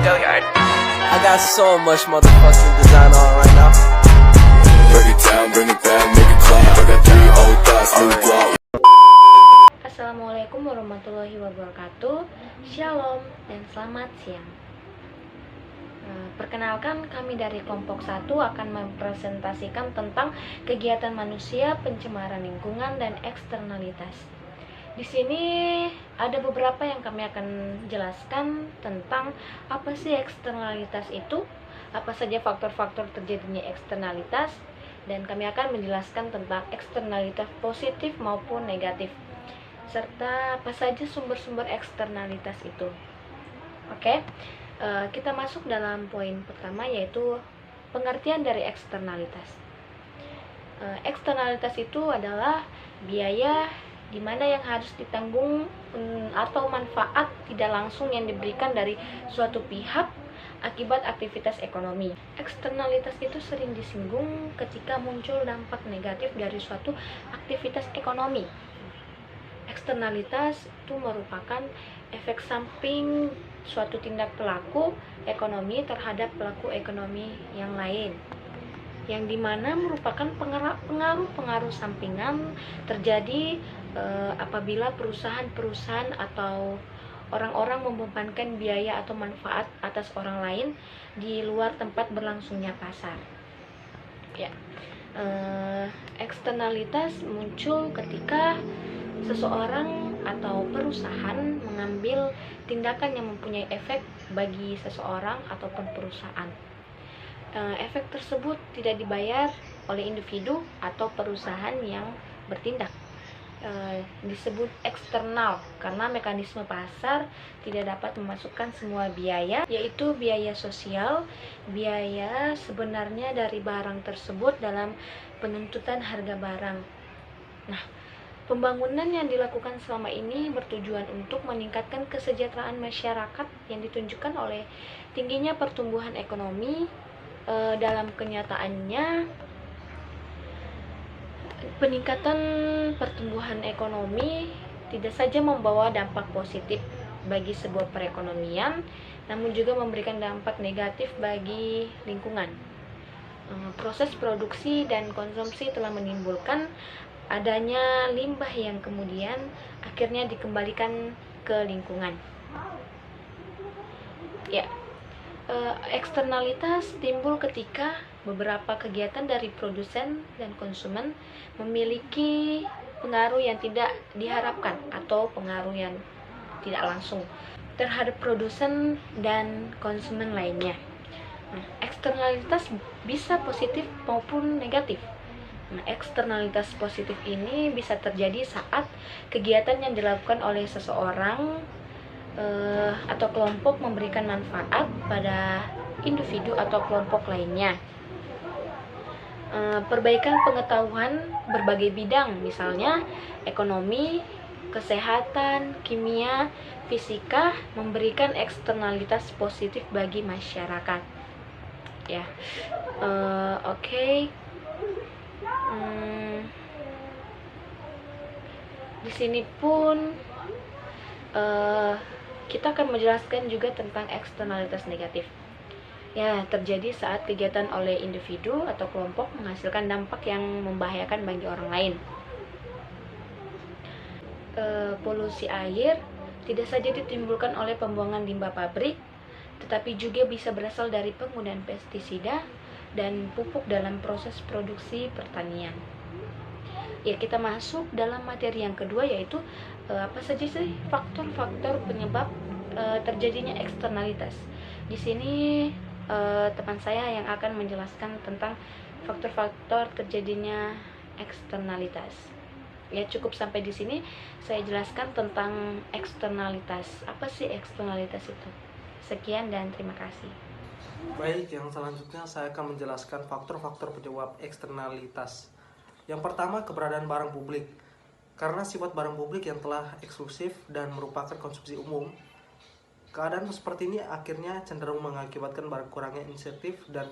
I got so much motherfucking design on right now. Break it down, bring it back, make it clap. I got 3 old thoughts, new block. Assalamualaikum warahmatullahi wabarakatuh. Shalom dan selamat siang. Perkenalkan, kami dari kelompok 1 akan mempresentasikan tentang kegiatan manusia, pencemaran lingkungan, dan eksternalitas. Di sini ada beberapa yang kami akan jelaskan tentang apa sih eksternalitas itu, apa saja faktor-faktor terjadinya eksternalitas, dan kami akan menjelaskan tentang eksternalitas positif maupun negatif, serta apa saja sumber-sumber eksternalitas itu. Oke, kita masuk dalam poin pertama, yaitu pengertian dari eksternalitas. Eksternalitas itu adalah biaya di mana yang harus ditanggung atau manfaat tidak langsung yang diberikan dari suatu pihak akibat aktivitas ekonomi. Eksternalitas itu sering disinggung ketika muncul dampak negatif dari suatu aktivitas ekonomi. Eksternalitas itu merupakan efek samping suatu tindak pelaku ekonomi terhadap pelaku ekonomi yang lain, yang dimana merupakan pengaruh-pengaruh sampingan terjadi apabila perusahaan-perusahaan atau orang-orang membebankan biaya atau manfaat atas orang lain di luar tempat berlangsungnya pasar. Ya, eksternalitas muncul ketika seseorang atau perusahaan mengambil tindakan yang mempunyai efek bagi seseorang ataupun perusahaan. Efek tersebut tidak dibayar oleh individu atau perusahaan yang bertindak. Disebut eksternal karena mekanisme pasar tidak dapat memasukkan semua biaya, yaitu biaya sosial, biaya sebenarnya dari barang tersebut dalam penentutan harga barang. Nah, pembangunan yang dilakukan selama ini bertujuan untuk meningkatkan kesejahteraan masyarakat yang ditunjukkan oleh tingginya pertumbuhan ekonomi. Dalam kenyataannya, peningkatan pertumbuhan ekonomi tidak saja membawa dampak positif bagi sebuah perekonomian, namun juga memberikan dampak negatif bagi lingkungan. Proses produksi dan konsumsi telah menimbulkan adanya limbah yang kemudian akhirnya dikembalikan ke lingkungan. Ya, eksternalitas timbul ketika beberapa kegiatan dari produsen dan konsumen memiliki pengaruh yang tidak diharapkan atau pengaruh yang tidak langsung terhadap produsen dan konsumen lainnya. Nah, eksternalitas bisa positif maupun negatif. Nah, eksternalitas positif ini bisa terjadi saat kegiatan yang dilakukan oleh seseorang atau kelompok memberikan manfaat pada individu atau kelompok lainnya. Perbaikan pengetahuan berbagai bidang, misalnya ekonomi, kesehatan, kimia, fisika, memberikan eksternalitas positif bagi masyarakat. Ya, oke. Di sini pun kita akan menjelaskan juga tentang eksternalitas negatif. Ya, terjadi saat kegiatan oleh individu atau kelompok menghasilkan dampak yang membahayakan bagi orang lain. Polusi air tidak saja ditimbulkan oleh pembuangan limbah pabrik, tetapi juga bisa berasal dari penggunaan pestisida dan pupuk dalam proses produksi pertanian. Ya, kita masuk dalam materi yang kedua, yaitu apa saja sih faktor-faktor penyebab terjadinya eksternalitas. Di sini teman saya yang akan menjelaskan tentang faktor-faktor terjadinya eksternalitas. Ya, cukup sampai di sini saya jelaskan tentang eksternalitas. Apa sih eksternalitas itu? Sekian dan terima kasih. Baik, yang selanjutnya saya akan menjelaskan faktor-faktor penyebab eksternalitas. Yang pertama, keberadaan barang publik. Karena sifat barang publik yang telah eksklusif dan merupakan konsumsi umum, keadaan seperti ini akhirnya cenderung mengakibatkan berkurangnya insentif dan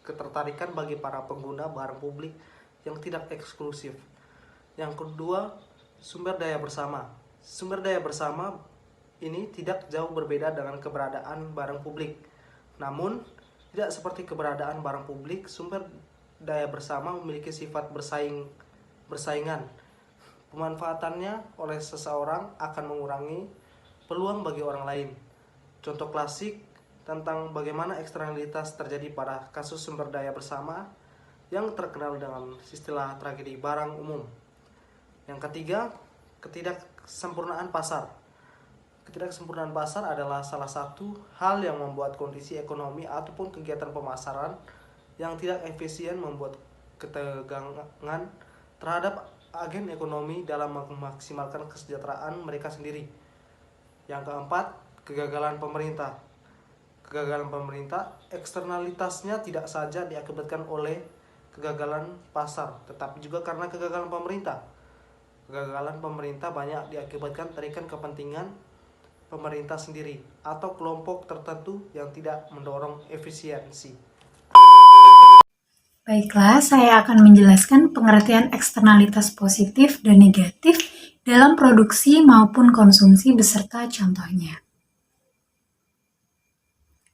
ketertarikan bagi para pengguna barang publik yang tidak eksklusif. Yang kedua, sumber daya bersama. Sumber daya bersama ini tidak jauh berbeda dengan keberadaan barang publik. Namun, tidak seperti keberadaan barang publik, sumber daya bersama memiliki sifat bersaingan. Pemanfaatannya oleh seseorang akan mengurangi peluang bagi orang lain. Contoh klasik tentang bagaimana eksternalitas terjadi pada kasus sumber daya bersama yang terkenal dengan istilah tragedi barang umum. Yang ketiga, ketidaksempurnaan pasar. Ketidaksempurnaan pasar adalah salah satu hal yang membuat kondisi ekonomi ataupun kegiatan pemasaran yang tidak efisien, membuat ketegangan terhadap agen ekonomi dalam memaksimalkan kesejahteraan mereka sendiri. Yang keempat, kegagalan pemerintah. Kegagalan pemerintah, eksternalitasnya tidak saja diakibatkan oleh kegagalan pasar, tetapi juga karena kegagalan pemerintah. Kegagalan pemerintah banyak diakibatkan tarikan kepentingan pemerintah sendiri atau kelompok tertentu yang tidak mendorong efisiensi. Baiklah, saya akan menjelaskan pengertian eksternalitas positif dan negatif dalam produksi maupun konsumsi beserta contohnya.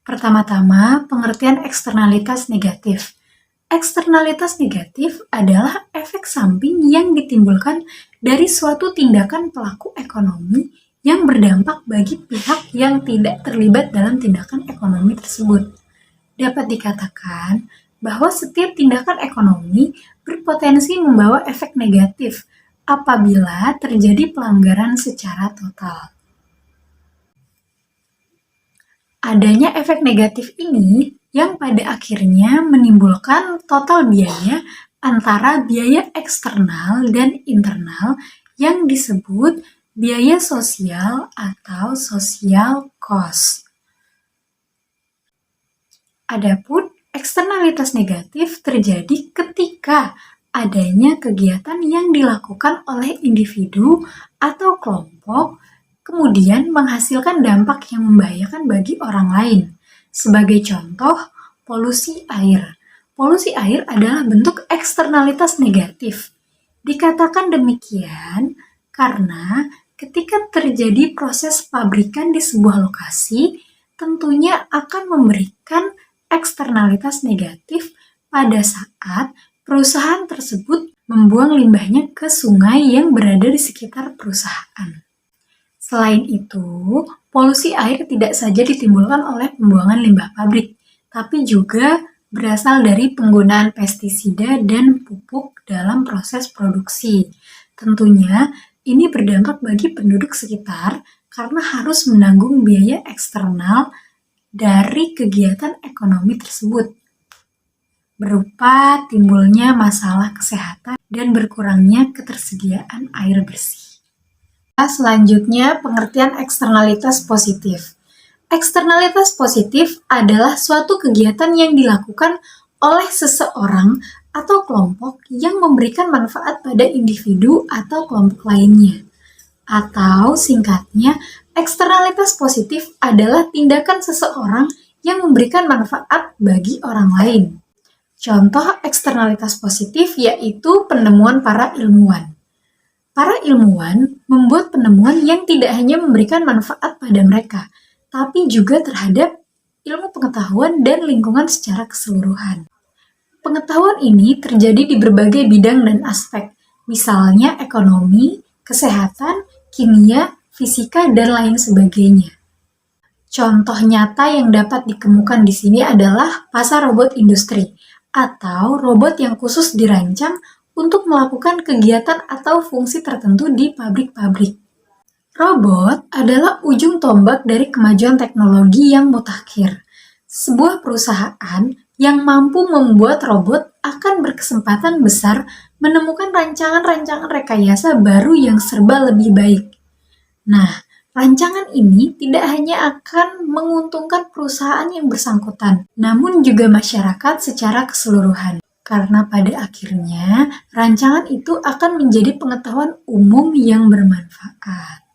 Pertama-tama, pengertian eksternalitas negatif. Eksternalitas negatif adalah efek samping yang ditimbulkan dari suatu tindakan pelaku ekonomi yang berdampak bagi pihak yang tidak terlibat dalam tindakan ekonomi tersebut. Dapat dikatakan bahwa setiap tindakan ekonomi berpotensi membawa efek negatif apabila terjadi pelanggaran secara total. Adanya efek negatif ini yang pada akhirnya menimbulkan total biaya antara biaya eksternal dan internal yang disebut biaya sosial atau social cost. Adapun eksternalitas negatif terjadi ketika adanya kegiatan yang dilakukan oleh individu atau kelompok kemudian menghasilkan dampak yang membahayakan bagi orang lain. Sebagai contoh, polusi air. Polusi air adalah bentuk eksternalitas negatif. Dikatakan demikian karena ketika terjadi proses pabrikan di sebuah lokasi, tentunya akan memberikan eksternalitas negatif pada saat perusahaan tersebut membuang limbahnya ke sungai yang berada di sekitar perusahaan. Selain itu, polusi air tidak saja ditimbulkan oleh pembuangan limbah pabrik, tapi juga berasal dari penggunaan pestisida dan pupuk dalam proses produksi. Tentunya, ini berdampak bagi penduduk sekitar karena harus menanggung biaya eksternal dari kegiatan ekonomi tersebut, berupa timbulnya masalah kesehatan dan berkurangnya ketersediaan air bersih. Selanjutnya, pengertian eksternalitas positif. Eksternalitas positif adalah suatu kegiatan yang dilakukan oleh seseorang atau kelompok yang memberikan manfaat pada individu atau kelompok lainnya. Atau singkatnya, eksternalitas positif adalah tindakan seseorang yang memberikan manfaat bagi orang lain. Contoh eksternalitas positif yaitu penemuan para ilmuwan. Para ilmuwan membuat penemuan yang tidak hanya memberikan manfaat pada mereka, tapi juga terhadap ilmu pengetahuan dan lingkungan secara keseluruhan. Pengetahuan ini terjadi di berbagai bidang dan aspek, misalnya ekonomi, kesehatan, kimia, fisika, dan lain sebagainya. Contoh nyata yang dapat dikemukakan di sini adalah pasar robot industri, atau robot yang khusus dirancang untuk melakukan kegiatan atau fungsi tertentu di pabrik-pabrik. Robot adalah ujung tombak dari kemajuan teknologi yang mutakhir. Sebuah perusahaan yang mampu membuat robot akan berkesempatan besar menemukan rancangan-rancangan rekayasa baru yang serba lebih baik. Nah, rancangan ini tidak hanya akan menguntungkan perusahaan yang bersangkutan, namun juga masyarakat secara keseluruhan. Karena pada akhirnya, rancangan itu akan menjadi pengetahuan umum yang bermanfaat.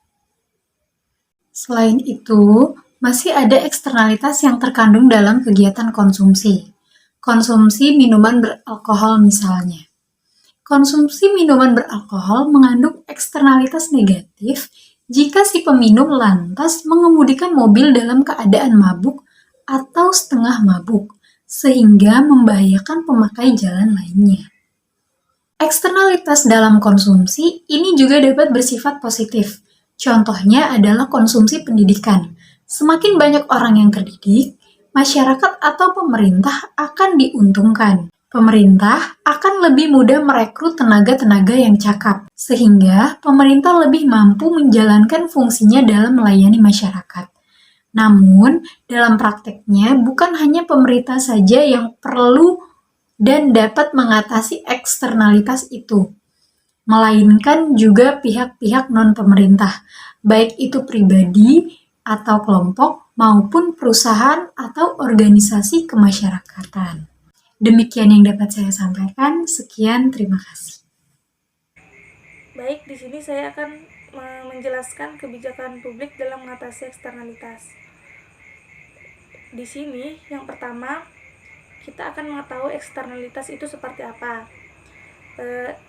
Selain itu, masih ada eksternalitas yang terkandung dalam kegiatan konsumsi. Konsumsi minuman beralkohol misalnya. Konsumsi minuman beralkohol mengandung eksternalitas negatif jika si peminum lantas mengemudikan mobil dalam keadaan mabuk atau setengah mabuk, sehingga membahayakan pemakai jalan lainnya. Eksternalitas dalam konsumsi ini juga dapat bersifat positif. Contohnya adalah konsumsi pendidikan. Semakin banyak orang yang terdidik, masyarakat atau pemerintah akan diuntungkan. Pemerintah akan lebih mudah merekrut tenaga-tenaga yang cakap, sehingga pemerintah lebih mampu menjalankan fungsinya dalam melayani masyarakat. Namun, dalam prakteknya bukan hanya pemerintah saja yang perlu dan dapat mengatasi eksternalitas itu, melainkan juga pihak-pihak non-pemerintah, baik itu pribadi atau kelompok maupun perusahaan atau organisasi kemasyarakatan. Demikian yang dapat saya sampaikan. Sekian, terima kasih. Baik, di sini saya akan menjelaskan kebijakan publik dalam mengatasi eksternalitas. Di sini, yang pertama, kita akan mengetahui eksternalitas itu seperti apa.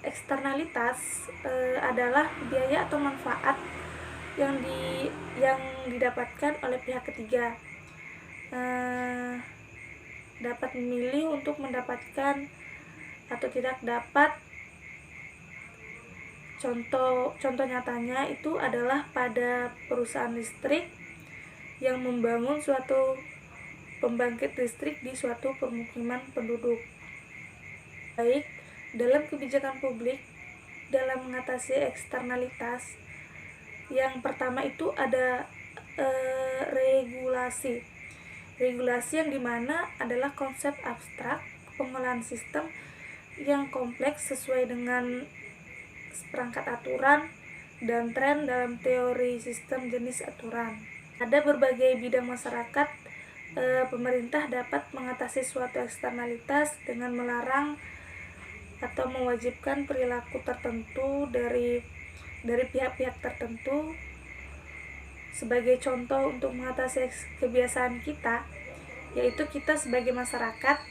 Eksternalitas adalah biaya atau manfaat yang didapatkan oleh pihak ketiga. Dapat memilih untuk mendapatkan atau tidak dapat. Contoh nyatanya itu adalah pada perusahaan listrik yang membangun suatu pembangkit listrik di suatu permukiman penduduk. Baik, dalam kebijakan publik dalam mengatasi eksternalitas, yang pertama itu ada regulasi. Regulasi yang dimana adalah konsep abstrak pengolahan sistem yang kompleks sesuai dengan perangkat aturan dan tren dalam teori sistem jenis aturan. Ada berbagai bidang masyarakat, pemerintah dapat mengatasi suatu eksternalitas dengan melarang atau mewajibkan perilaku tertentu dari pihak-pihak tertentu. Sebagai contoh untuk mengatasi kebiasaan kita, yaitu kita sebagai masyarakat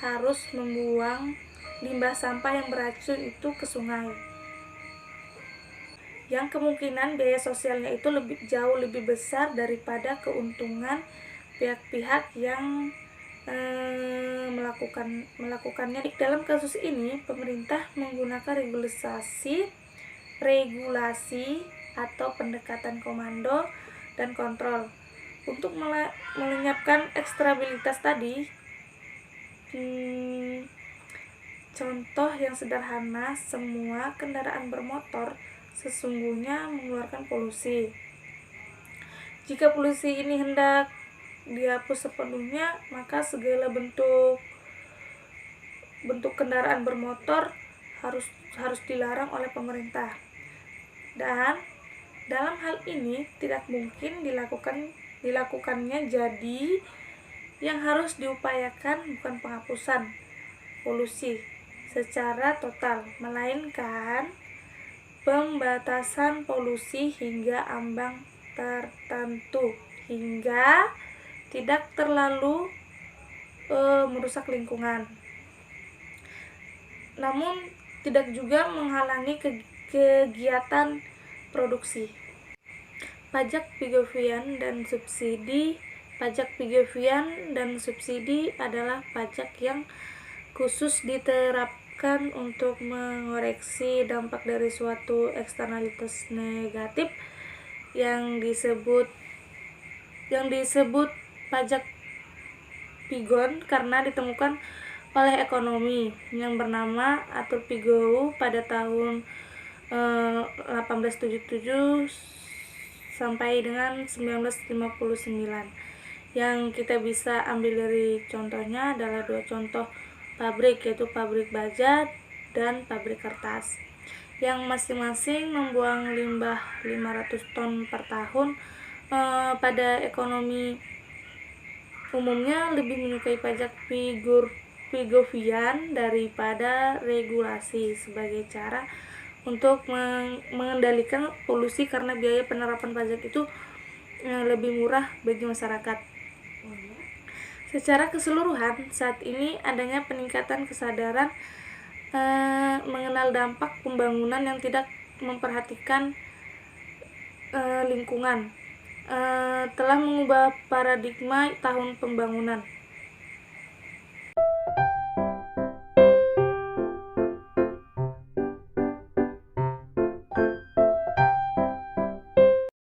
harus membuang limbah sampah yang beracun itu ke sungai, yang kemungkinan biaya sosialnya itu jauh lebih besar daripada keuntungan pihak-pihak yang melakukannya. Dalam kasus ini, pemerintah menggunakan regulasi atau pendekatan komando dan kontrol untuk melenyapkan eksternalitas tadi. Contoh yang sederhana, semua kendaraan bermotor sesungguhnya mengeluarkan polusi. Jika polusi ini hendak dihapus sepenuhnya, maka segala bentuk kendaraan bermotor harus dilarang oleh pemerintah. Dan dalam hal ini tidak mungkin dilakukannya, jadi yang harus diupayakan bukan penghapusan polusi secara total, melainkan pembatasan polusi hingga ambang tertentu, hingga tidak terlalu merusak lingkungan, namun tidak juga menghalangi kegiatan produksi. Pajak Pigovian dan subsidi adalah pajak yang khusus diterapkan untuk mengoreksi dampak dari suatu eksternalitas negatif yang disebut pajak Pigon karena ditemukan oleh ekonomi yang bernama Arthur Pigou pada tahun 1877 sampai dengan 1959. Yang kita bisa ambil dari contohnya adalah dua contoh pabrik, yaitu pabrik baja dan pabrik kertas, yang masing-masing membuang limbah 500 ton per tahun. Pada ekonomi umumnya lebih menyukai pajak Pigovian daripada regulasi sebagai cara untuk mengendalikan polusi, karena biaya penerapan pajak itu lebih murah bagi masyarakat. Secara keseluruhan, saat ini adanya peningkatan kesadaran mengenal dampak pembangunan yang tidak memperhatikan lingkungan telah mengubah paradigma tahun pembangunan.